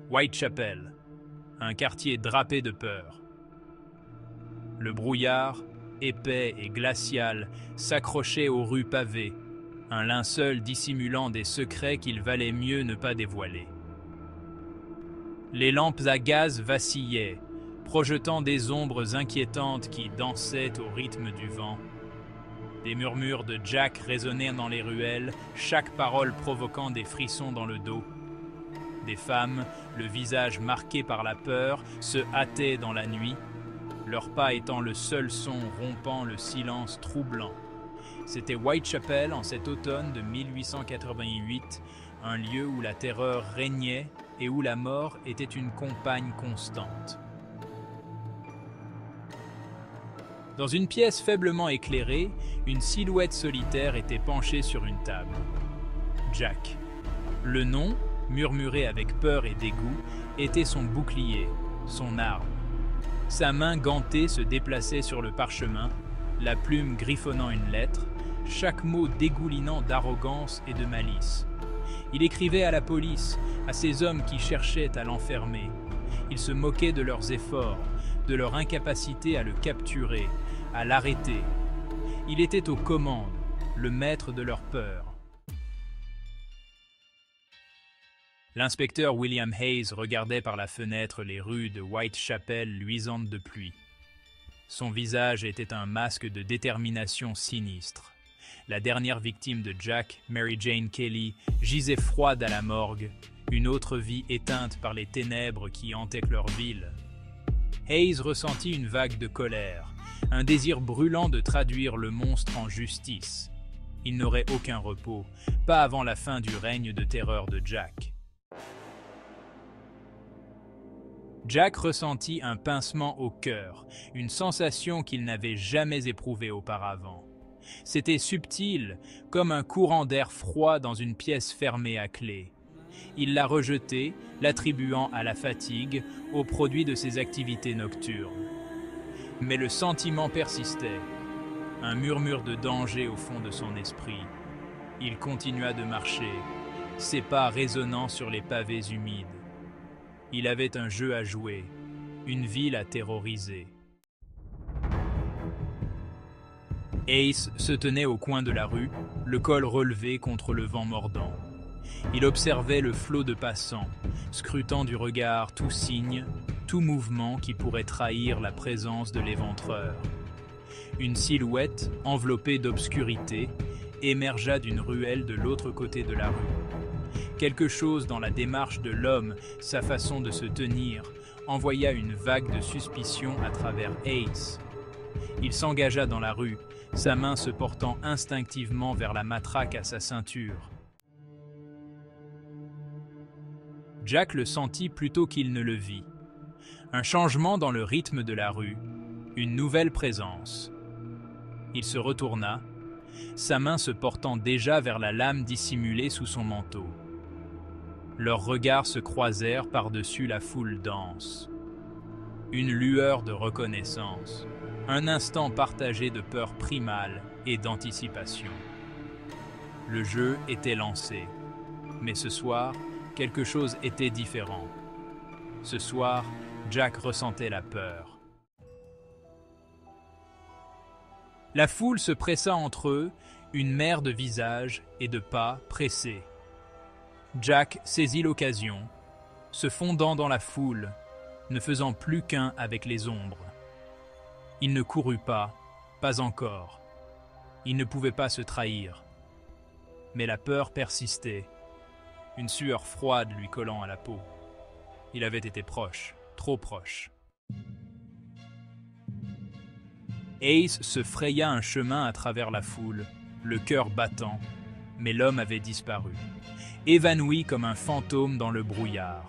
Whitechapel, un quartier drapé de peur. Le brouillard, épais et glacial, s'accrochait aux rues pavées, un linceul dissimulant des secrets qu'il valait mieux ne pas dévoiler. Les lampes à gaz vacillaient, projetant des ombres inquiétantes qui dansaient au rythme du vent. Des murmures de Jack résonnaient dans les ruelles, chaque parole provoquant des frissons dans le dos. Des femmes, le visage marqué par la peur, se hâtaient dans la nuit, leurs pas étant le seul son rompant le silence troublant. C'était Whitechapel en cet automne de 1888, un lieu où la terreur régnait et où la mort était une compagne constante. Dans une pièce faiblement éclairée, une silhouette solitaire était penchée sur une table. Jack. Le nom, murmuré avec peur et dégoût, était son bouclier, son arme. Sa main gantée se déplaçait sur le parchemin, la plume griffonnant une lettre, chaque mot dégoulinant d'arrogance et de malice. Il écrivait à la police, à ces hommes qui cherchaient à l'enfermer. Il se moquait de leurs efforts, de leur incapacité à le capturer, à l'arrêter. Il était aux commandes, le maître de leur peur. L'inspecteur William Hayes regardait par la fenêtre les rues de Whitechapel luisantes de pluie. Son visage était un masque de détermination sinistre. La dernière victime de Jack, Mary Jane Kelly, gisait froide à la morgue, une autre vie éteinte par les ténèbres qui hantaient leur ville. Hayes ressentit une vague de colère, un désir brûlant de traduire le monstre en justice. Il n'aurait aucun repos, pas avant la fin du règne de terreur de Jack. Jack ressentit un pincement au cœur, une sensation qu'il n'avait jamais éprouvée auparavant. C'était subtil, comme un courant d'air froid dans une pièce fermée à clé. Il l'a rejeté, l'attribuant à la fatigue, au produit de ses activités nocturnes. Mais le sentiment persistait, un murmure de danger au fond de son esprit. Il continua de marcher, ses pas résonnant sur les pavés humides. Il avait un jeu à jouer, une ville à terroriser. Ace se tenait au coin de la rue, le col relevé contre le vent mordant. Il observait le flot de passants, scrutant du regard tout signe, tout mouvement qui pourrait trahir la présence de l'éventreur. Une silhouette, enveloppée d'obscurité, émergea d'une ruelle de l'autre côté de la rue. Quelque chose dans la démarche de l'homme, sa façon de se tenir, envoya une vague de suspicion à travers Ace. Il s'engagea dans la rue, sa main se portant instinctivement vers la matraque à sa ceinture. Jack le sentit plutôt qu'il ne le vit. Un changement dans le rythme de la rue, une nouvelle présence. Il se retourna, sa main se portant déjà vers la lame dissimulée sous son manteau. Leurs regards se croisèrent par-dessus la foule dense. Une lueur de reconnaissance, un instant partagé de peur primale et d'anticipation. Le jeu était lancé, mais ce soir, quelque chose était différent. Ce soir, Jack ressentait la peur. La foule se pressa entre eux, une mer de visages et de pas pressés. Jack saisit l'occasion, se fondant dans la foule, ne faisant plus qu'un avec les ombres. Il ne courut pas encore. Il ne pouvait pas se trahir. Mais la peur persistait, une sueur froide lui collant à la peau. Il avait été proche, trop proche. Ace se fraya un chemin à travers la foule, le cœur battant, mais l'homme avait disparu, évanoui comme un fantôme dans le brouillard.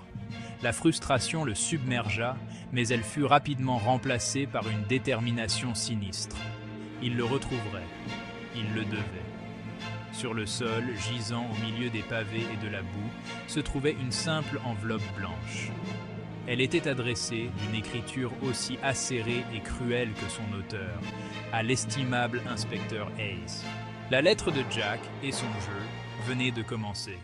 La frustration le submergea, mais elle fut rapidement remplacée par une détermination sinistre. Il le retrouverait, il le devait. Sur le sol, gisant au milieu des pavés et de la boue, se trouvait une simple enveloppe blanche. Elle était adressée, d'une écriture aussi acérée et cruelle que son auteur, à l'estimable inspecteur Hayes. La lettre de Jack et son jeu venaient de commencer.